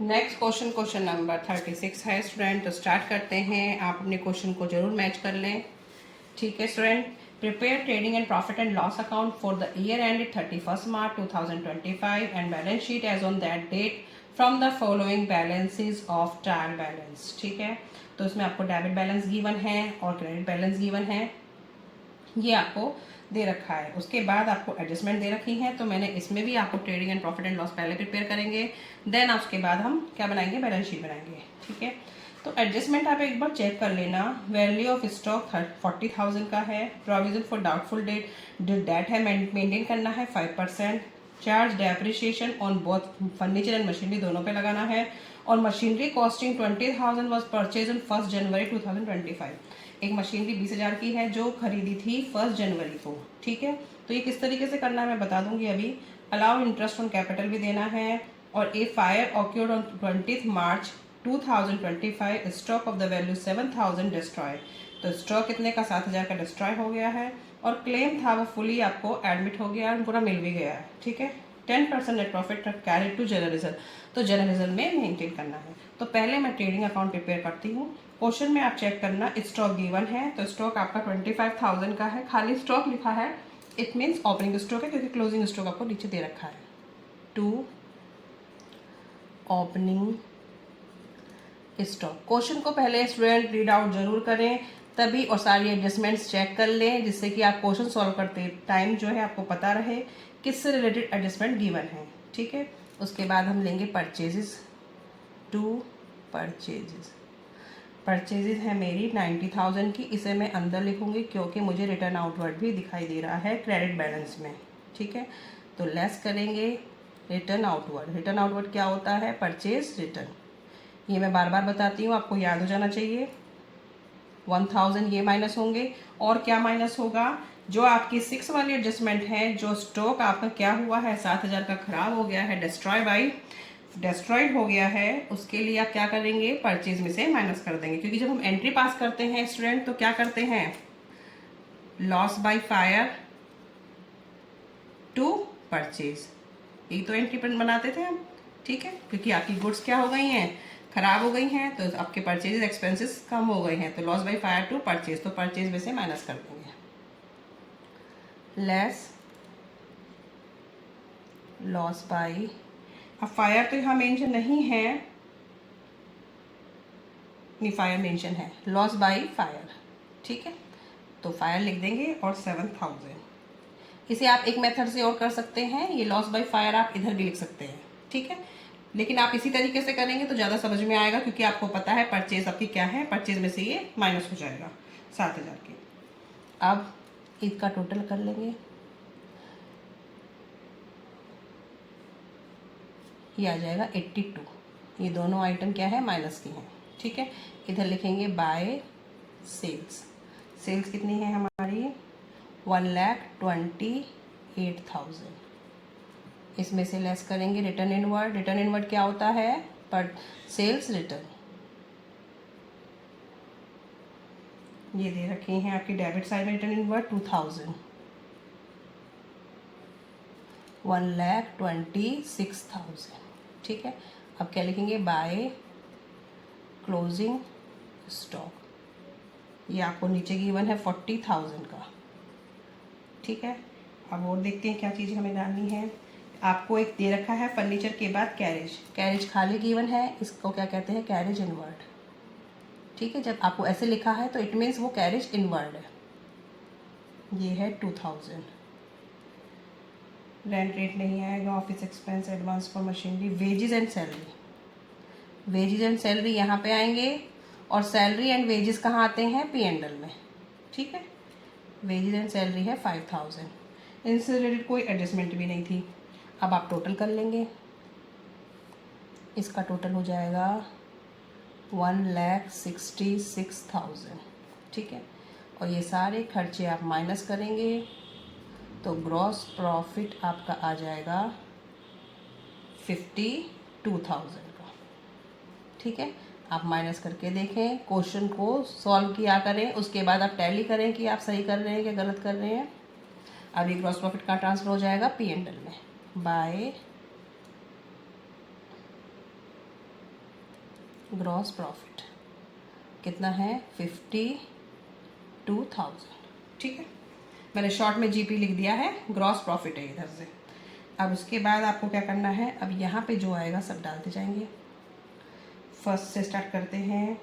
Next question question number 36 है student. तो start करते हैं। आप अपने क्वेश्चन को जरूर मैच कर लें। ठीक है student. Prepare trading and profit and loss account for the year ended 31 March 2025 and balance sheet as on that date from the following balances of trial balance. ठीक है, तो इसमें आपको डेबिट बैलेंस गिवन है और क्रेडिट बैलेंस गिवन है, ये आपको दे रखा है। उसके बाद आपको एडजस्टमेंट दे रखी है, तो मैंने इसमें भी आपको trading and profit and loss पहले प्रिपेयर करेंगे, देन उसके बाद हम क्या बनाएंगे, बैलेंस शीट बनाएंगे। ठीक है, तो एडजस्टमेंट आप एक बार चेक कर लेना। वैल्यू ऑफ स्टॉक 40,000 का है। प्रोविजन फॉर डाउटफुल डेट है, मेंटेन करना है 5%। Charge depreciation on both furniture and machinery दोनों पे लगाना है। और machinery costing 20,000 was purchase on 1 जनवरी 2025। एक मशीनरी 20,000 की है जो खरीदी थी 1 जनवरी को। ठीक है, तो ये किस तरीके से करना है मैं बता दूंगी अभी। अलाउ इंटरेस्ट ऑन कैपिटल भी देना है। और a fire occurred on 20 March 2025, stock of the value 7,000 destroy. तो स्टॉक कितने का, 7,000 का डिस्ट्रॉय हो गया है। और क्लेम था वो फुली आपको एडमिट हो गया और पूरा मिल भी गया है। ठीक है, 10% net profit carried to general reserve, तो जनरल रिजर्व में मेंटेन करना है। तो पहले मैं ट्रेडिंग अकाउंट प्रिपेयर करती हूँ। क्वेश्चन में आप चेक करना, स्टॉक गिवन है, तो स्टॉक आपका 25,000 का है। खाली स्टॉक लिखा है, इट मीन्स ओपनिंग स्टॉक है, क्योंकि क्लोजिंग स्टॉक आपको नीचे दे रखा है। To opening stock. क्वेश्चन को पहले स्टूडेंट रीड आउट जरूर करें तभी, और सारी एडजस्टमेंट्स चेक कर लें, जिससे कि आप क्वेश्चन सॉल्व करते टाइम जो है आपको पता रहे किससे रिलेटेड एडजस्टमेंट गिवन है। ठीक है, उसके बाद हम लेंगे परचेजेस। टू परचेजेस, परचेजेस है मेरी 90,000 की, इसे मैं अंदर लिखूंगी क्योंकि मुझे रिटर्न आउटवर्ड भी दिखाई दे रहा है क्रेडिट बैलेंस में। ठीक है, तो लेस करेंगे रिटर्न आउटवर्ड। रिटर्न आउटवर्ड क्या होता है, परचेज रिटर्न। ये मैं बार बार बताती हूँ, आपको याद हो जाना चाहिए। 1,000 ये माइनस होंगे, और क्या माइनस होगा, जो आपकी 6 वाली एडजस्टमेंट है, जो स्टॉक आपका क्या हुआ है, 7,000 का खराब हो गया है, डिस्ट्रॉयड हो गया है, उसके लिए आप क्या करेंगे, परचेज में से माइनस कर देंगे। क्योंकि जब हम एंट्री पास करते हैं स्टूडेंट, तो क्या करते हैं, loss by fire to purchase, यही तो एंट्री बनाते थे हम। ठीक है, क्योंकि आपकी गुड्स क्या हो गई हैं, खराब हो गई हैं, तो आपके परचेज एक्सपेंसेस कम हो गए हैं, तो loss by fire to purchase, तो परचेज में से माइनस कर देंगे। लेस लॉस बाय, अब फायर तो यहाँ मेंशन नहीं है, नहीं फायर मेंशन है, लॉस बाय फायर। ठीक है, तो फायर लिख देंगे और 7,000। इसे आप एक मेथड से और कर सकते हैं, ये लॉस बाय फायर आप इधर भी लिख सकते हैं। ठीक है, लेकिन आप इसी तरीके से करेंगे तो ज़्यादा समझ में आएगा, क्योंकि आपको पता है परचेज आपकी क्या है, परचेज में से ये माइनस हो जाएगा 7,000 के। अब इसका टोटल कर लेंगे, ये आ जाएगा 82। ये दोनों आइटम क्या है, माइनस की हैं। ठीक है, इधर लिखेंगे बाय सेल्स। सेल्स कितनी है हमारी, 1,28,000। इसमें से लेस करेंगे रिटर्न इनवर्ड। रिटर्न इनवर्ड क्या होता है, पर सेल्स रिटर्न। ये दे रखे हैं आपकी डेबिट साइड में रिटर्न इनवर्ड 2,000, 1,26,000। ठीक है, अब क्या लिखेंगे, बाय क्लोजिंग स्टॉक। ये आपको नीचे गिवन है 40,000 का। ठीक है, अब और देखते हैं क्या चीज़ हमें डालनी है। आपको एक दे रखा है फर्नीचर के बाद कैरेज, कैरेज खाली गिवन है, इसको क्या कहते हैं, कैरेज इनवर्ड। ठीक है, जब आपको ऐसे लिखा है तो इट मीन्स वो कैरेज इनवर्ड है। ये है 2,000। रेंट रेट नहीं आएगा, office expense, advance for machinery, wages and salary. Wages and salary यहाँ पे आएंगे, और सैलरी एंड वेजेस कहाँ आते हैं, P&L में। ठीक है, वेजेस एंड सैलरी है 5,000, इनसे रिलेटेड कोई एडजस्टमेंट भी नहीं थी। अब आप टोटल कर लेंगे, इसका टोटल हो जाएगा 1,66,000। ठीक है, और ये सारे खर्चे आप माइनस करेंगे, तो ग्रॉस प्रॉफिट आपका आ जाएगा 52,000 का। ठीक है, आप माइनस करके देखें, क्वेश्चन को सॉल्व किया करें, उसके बाद आप टैली करें कि आप सही कर रहे हैं कि गलत कर रहे हैं। अब ये ग्रॉस प्रॉफिट का ट्रांसफर हो जाएगा P&L में, बाय ग्रॉस प्रॉफिट कितना है 52,000। ठीक है, मैंने शॉर्ट में जीपी लिख दिया है, ग्रॉस प्रॉफिट है इधर से। अब उसके बाद आपको क्या करना है, अब यहाँ पे जो आएगा सब डालते जाएंगे। फर्स्ट से स्टार्ट करते हैं,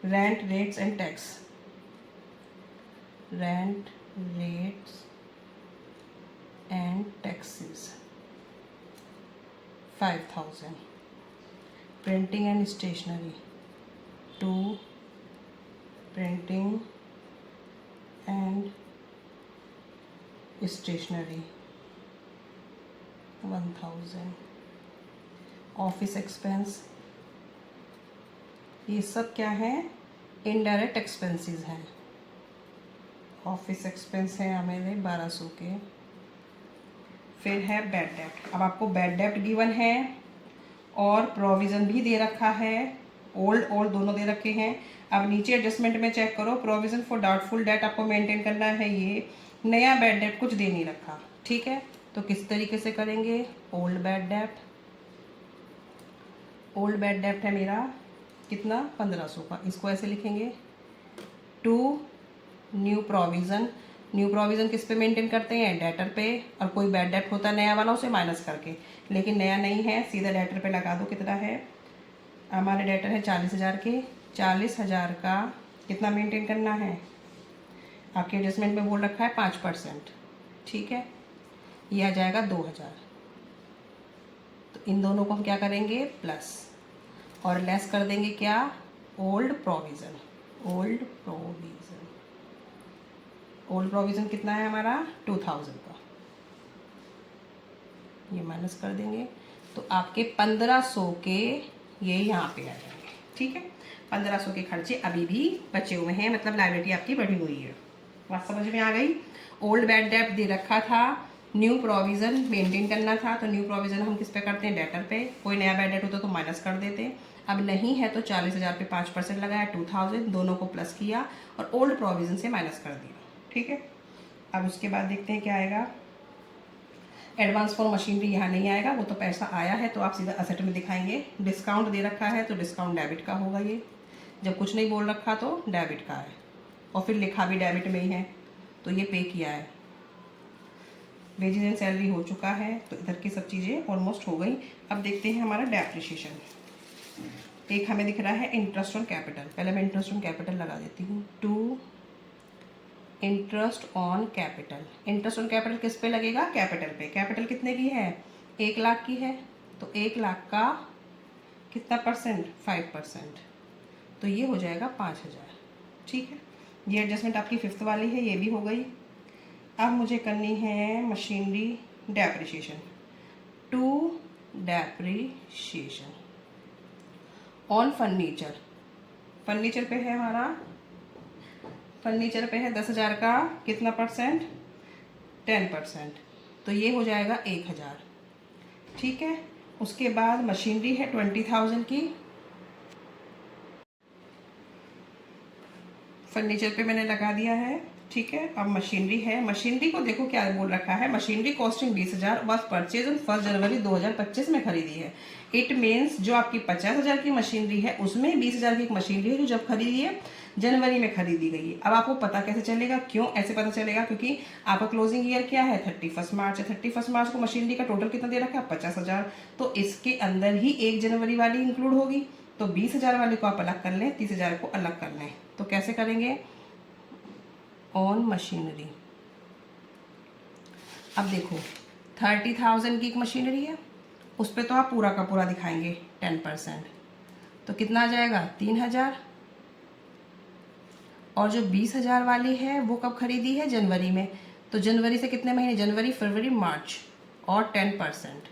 rent rates and tax. Rent rates and taxes 5,000। Printing and stationery 2, printing and stationery 1,000। Office expense, ये सब क्या है, इनडायरेक्ट एक्सपेंसेस हैं। ऑफिस एक्सपेंस है हमारे 1200 के। फिर है बैड डेप्ट। अब आपको बैड डेप्ट गिवन है और प्रोविज़न भी दे रखा है, ओल्ड दोनों दे रखे हैं। अब नीचे एडजस्टमेंट में चेक करो, प्रोविज़न फॉर डाउटफुल डेट आपको मेंटेन करना है। ये नया बैड डेप्ट कुछ दे नहीं रखा। ठीक है, तो किस तरीके से करेंगे, ओल्ड बैड डेप्ट। ओल्ड बैड डेप्ट है मेरा कितना 1500 का, इसको ऐसे लिखेंगे। 2 न्यू प्रोविज़न। न्यू प्रोविज़न किस पे मेंटेन करते हैं, डेटर पे। और कोई बैड डेप्ट होता है नया वाला, उसे माइनस करके, लेकिन नया नहीं है, सीधा डेटर पे लगा दो। कितना है, हमारे डेटर है 40,000 के। 40,000 का कितना मेंटेन करना है, आपके एडजस्टमेंट में बोल रखा है 5%। ठीक है, ये आ जाएगा 2,000। तो इन दोनों को हम क्या करेंगे, प्लस, और लेस कर देंगे क्या, old provision. Old provision, old provision कितना है हमारा 2,000 का, ये माइनस कर देंगे। तो आपके 1500 के ये यहाँ पे आ जाएंगे। ठीक है, 1500 के खर्चे अभी भी बचे हुए हैं, मतलब लायबिलिटी आपकी बढ़ी हुई है। बात समझ में आ गई। ओल्ड बैड डेप्ट दे रखा था, न्यू प्रोविज़न मेंटेन करना था, तो न्यू प्रोविज़न हम किस पे करते हैं, डेटर पे। कोई नया बैड डेट होता तो माइनस कर देते। अब नहीं है तो 40,000 पे 5% लगाया, 2,000, दोनों को प्लस किया और ओल्ड प्रोविज़न से माइनस कर दिया। ठीक है, अब उसके बाद देखते हैं क्या आएगा। एडवांस फॉर मशीनरी यहाँ नहीं आएगा, वो तो पैसा आया है तो आप सीधा असेट में दिखाएंगे। डिस्काउंट दे रखा है तो डिस्काउंट डेबिट का होगा। ये जब कुछ नहीं बोल रखा तो डेबिट का है, और फिर लिखा भी डेबिट में ही है, तो ये पे किया है। वेजेस एंड सैलरी हो चुका है, तो इधर की सब चीज़ें ऑलमोस्ट हो गई। अब देखते हैं हमारा डेप्रिसिएशन। एक हमें दिख रहा है इंटरेस्ट ऑन कैपिटल, पहले मैं इंटरेस्ट ऑन कैपिटल लगा देती हूँ। 2 interest on capital. Interest on capital किस पे लगेगा, कैपिटल पे। कैपिटल कितने की है, 1 लाख की है, तो 1 लाख का कितना परसेंट, 5%, तो ये हो जाएगा 5,000। ठीक है, ये एडजस्टमेंट आपकी 5th वाली है, ये भी हो गई। अब मुझे करनी है machinery depreciation. 2 depreciation on furniture. Furniture पे है हमारा, फर्नीचर पे है 10,000 का कितना परसेंट, 10%, तो ये हो जाएगा 1,000। ठीक है, उसके बाद मशीनरी है 20,000 की, फर्नीचर पे मैंने लगा दिया है। ठीक है, अब मशीनरी है। मशीनरी को देखो क्या बोल रखा है, machinery costing 20,000 was purchase on 1 जनवरी 2025 में खरीदी है। इट मीन्स जो आपकी 50,000 की मशीनरी है उसमें 20,000 की एक मशीनरी है जो जब खरीदी है जनवरी में खरीदी गई है। अब आपको पता कैसे चलेगा, क्यों ऐसे पता चलेगा, क्योंकि आपका क्लोजिंग ईयर क्या है, 31 मार्च है। 31 मार्च को मशीनरी का टोटल कितना दे रखा है, 50,000, तो इसके अंदर ही 1 जनवरी वाली इंक्लूड होगी। तो 20,000 वाले को आप अलग कर लें, 30,000 को अलग कर लें। तो कैसे करेंगे, ऑन मशीनरी। अब देखो 30,000 की एक मशीनरी है, उस पर तो आप पूरा का पूरा दिखाएंगे 10%, तो कितना आ जाएगा 3,000। और जो 20,000 वाली है वो कब खरीदी है, जनवरी में, तो जनवरी से कितने महीने, जनवरी फरवरी मार्च, और 10%,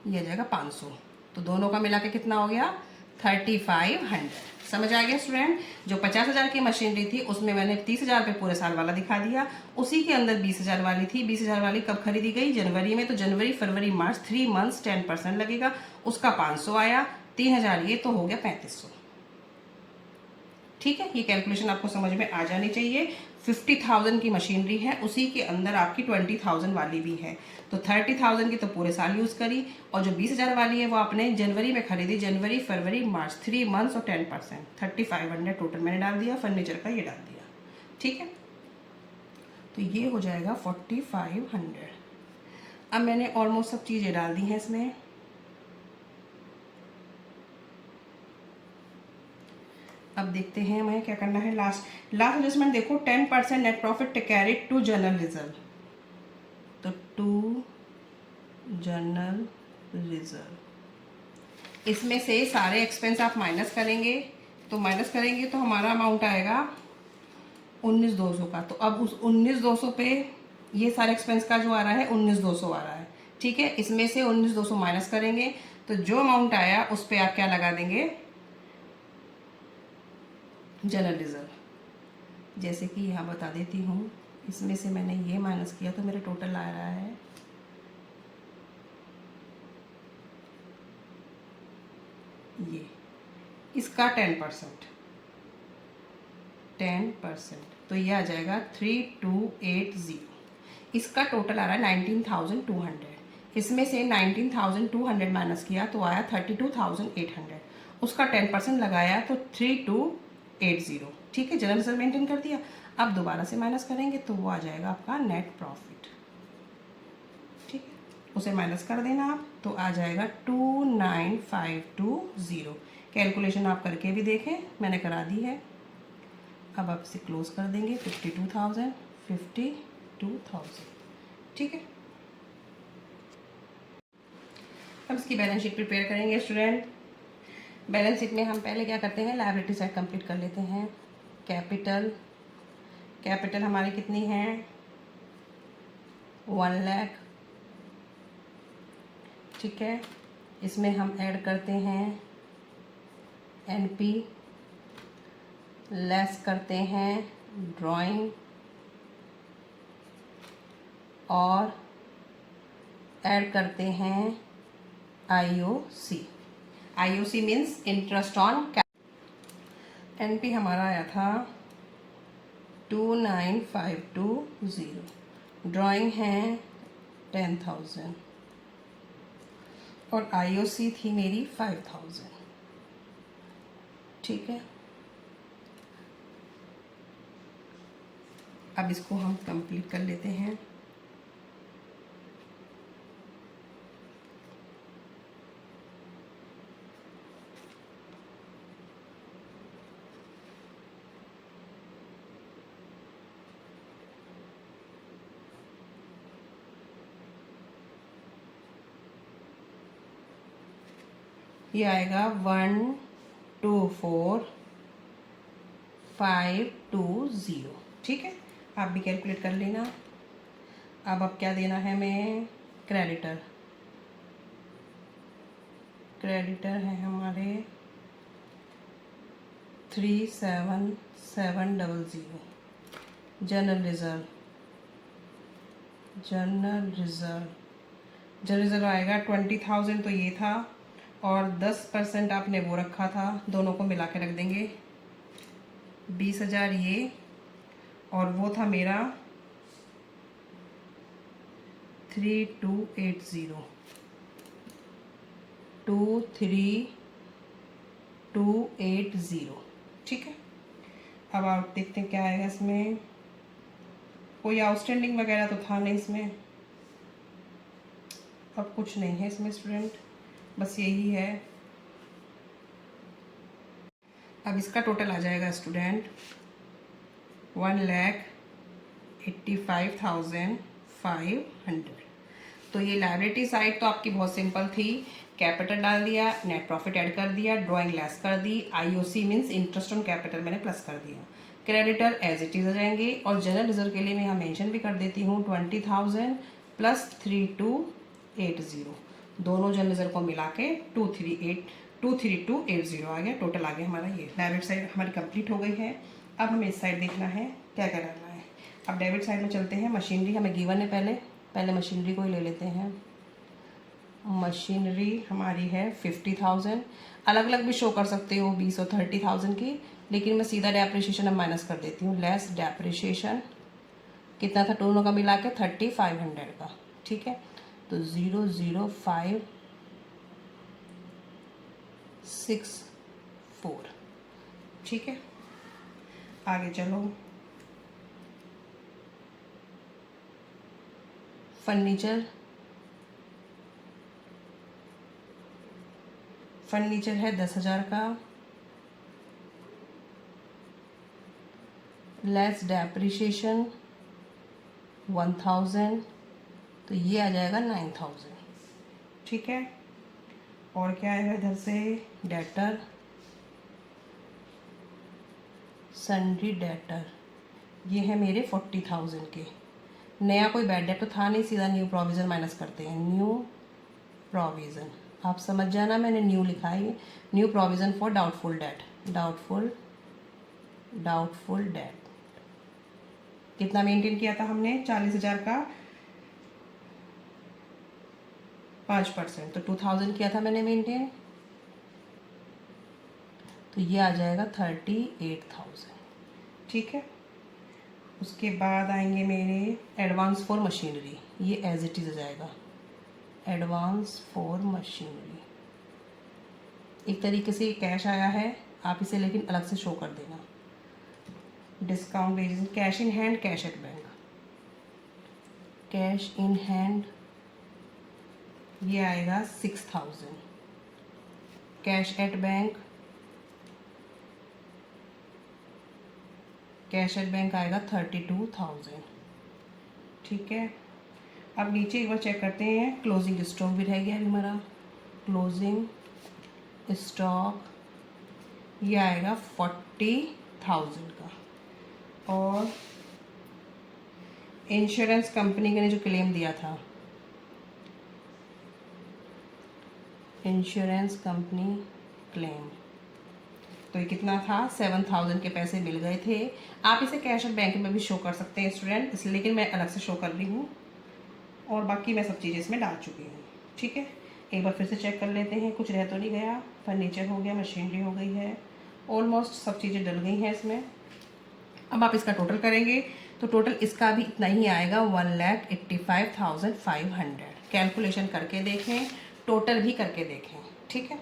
ये आ जाएगा 500। तो दोनों का मिला के कितना हो गया, 3,500। समझ आ गया स्टूडेंट। जो 50,000 की मशीनरी थी उसमें मैंने 30,000 पे पूरे साल वाला दिखा दिया, उसी के अंदर 20,000 वाली थी। 20,000 वाली कब खरीदी गई, जनवरी में, तो जनवरी फरवरी मार्च 3 मंथ्स 10% लगेगा, उसका 500 आया, 3,000 ये, तो हो गया 3,500। ठीक है, ये कैलकुलेशन आपको समझ में आ जानी चाहिए। 50,000 की मशीनरी है, उसी के अंदर आपकी 20,000 वाली भी है। तो 30,000 की तो पूरे साल यूज़ करी, और जो 20,000 वाली है वो आपने जनवरी में खरीदी, जनवरी फरवरी मार्च 3 मंथ्स और 10%, 3500 टोटल मैंने डाल दिया, फर्नीचर का ये डाल दिया। ठीक है, तो ये हो जाएगा 4500। अब मैंने ऑलमोस्ट सब चीज़ें डाल दी हैं इसमें। अब देखते हैं हमें क्या करना है। लास्ट एडजस्टमेंट देखो, 10% net profit carried to general reserve, तो टू जनरल रिजर्व, इसमें से सारे एक्सपेंस आप माइनस करेंगे, तो हमारा अमाउंट आएगा 19,200 का। तो अब उस 19,200 पे ये सारे एक्सपेंस का जो आ रहा है 19,200 आ रहा है। ठीक है, इसमें से 19,200 माइनस करेंगे, तो जो अमाउंट आया उस पे आप क्या लगा देंगे, जनरल रिजर्व। जैसे कि यहाँ बता देती हूँ, इसमें से मैंने ये माइनस किया तो मेरा टोटल आ रहा है ये, इसका 10%, तो ये आ जाएगा 3280। इसका टोटल आ रहा है 19,200। इसमें से 19,200 माइनस किया तो आया 32,800, उसका 10% लगाया तो 3280। ठीक है, जनरल रिजर्व मेंटेन कर दिया। अब दोबारा से माइनस करेंगे तो वो आ जाएगा आपका नेट प्रॉफिट। ठीक है, उसे माइनस कर देना आप, तो आ जाएगा 29,520। कैलकुलेशन आप करके भी देखें, मैंने करा दी है। अब आप इसे क्लोज कर देंगे, 52,000। ठीक है, अब इसकी बैलेंस शीट प्रिपेयर करेंगे स्टूडेंट। बैलेंस शीट में हम पहले क्या करते हैं, लायबिलिटी साइड कंप्लीट कर लेते हैं। कैपिटल हमारी कितनी है, 1 लाख। ठीक है, इसमें हम ऐड करते हैं एनपी, लेस करते हैं ड्राइंग, और ऐड करते हैं IOC means interest on capital. NP हमारा आया था 29,520, ड्राइंग है 10,000, और आईओसी थी मेरी 5,000। ठीक है, अब इसको हम कंप्लीट कर लेते हैं। ये आएगा 124,520। ठीक है, आप भी कैलकुलेट कर लेना। अब क्या देना है हमें, क्रेडिटर है हमारे 37,700। जनरल रिजर्व आएगा 20,000, तो ये था, और 10% आपने वो रखा था, दोनों को मिला के रख देंगे 20,000 ये, और वो था मेरा 2380। ठीक है, अब आप देखते हैं क्या आएगा इसमें। कोई आउटस्टैंडिंग वगैरह तो था नहीं इसमें, अब कुछ नहीं है इसमें स्टूडेंट, बस यही है। अब इसका टोटल आ जाएगा स्टूडेंट 1,85,500। तो ये लायबिलिटी साइड तो आपकी बहुत सिंपल थी, कैपिटल डाल दिया, नेट प्रॉफिट ऐड कर दिया, ड्राइंग लेस कर दी, IOC means interest on capital मैंने प्लस कर दिया, क्रेडिटर एज इट इज आ जाएंगे, और जनरल रिजर्व के लिए मैं यहाँ मेंशन भी कर देती हूँ 20,000 प्लस 3280, दोनों जनरल रिजर्व को मिला के 23280 आ गया। टोटल आ गया हमारा ये। डेबिट साइड हमारी कंप्लीट हो गई है। अब हमें इस साइड देखना है क्या क्या करना है। अब डेबिट साइड में चलते हैं। मशीनरी हमें गिवन है, पहले मशीनरी को ही ले लेते हैं। मशीनरी हमारी है 50,000, अलग अलग भी शो कर सकते हो 20 और 30,000 की, लेकिन मैं सीधा डेप्रिसिएशन अब माइनस कर देती हूँ। लेस डेप्रिसिएशन कितना था दोनों का मिला के 3500 का, ठीक है। तो 00564, ठीक है। आगे चलो, फर्नीचर है 10,000 का, लेस डेप्रिसिएशन 1000, तो ये आ जाएगा 9000, ठीक है। और क्या आएगा इधर से, डेटर, सन्ड्री डेटर, ये है मेरे 40,000 के। नया कोई बैड डेट तो था नहीं, सीधा न्यू प्रोविज़न माइनस करते हैं। न्यू प्रोविज़न, आप समझ जाना, मैंने न्यू लिखा है। New provision for doubtful debt, doubtful debt कितना मेंटेन किया था हमने, 40,000 का 5%, तो 2000 किया था मैंने मेंटेन, तो ये आ जाएगा 38,000, ठीक है। उसके बाद आएंगे मेरे एडवांस फॉर मशीनरी, ये एज इट इज़ आ जाएगा, एडवांस फॉर मशीनरी। एक तरीके से कैश आया है, आप इसे लेकिन अलग से शो कर देना। Discount wages, cash in hand, cash at bank, cash in hand ये आएगा 6000, cash at bank, cash at bank आएगा 32,000, ठीक है। अब नीचे एक बार चेक करते हैं, क्लोजिंग स्टॉक भी रह गया अभी हमारा। क्लोजिंग स्टॉक ये आएगा 40,000 का। और इंश्योरेंस कंपनी ने जो क्लेम दिया था, इंश्योरेंस कंपनी क्लेम, तो ये कितना था, 7000 के पैसे मिल गए थे। आप इसे कैश एट बैंक में भी शो कर सकते हैं स्टूडेंट, इसलिए लेकिन मैं अलग से शो कर रही हूँ, और बाकी मैं सब चीज़ें इसमें डाल चुकी हूँ, ठीक है। एक बार फिर से चेक कर लेते हैं, कुछ रह तो नहीं गया। फर्नीचर हो गया, मशीनरी हो गई है, ऑलमोस्ट सब चीज़ें डल गई हैं इसमें। अब आप इसका टोटल करेंगे तो टोटल इसका भी इतना ही आएगा, 1,85,500। कैलकुलेशन करके देखें, टोटल भी करके देखें, ठीक है।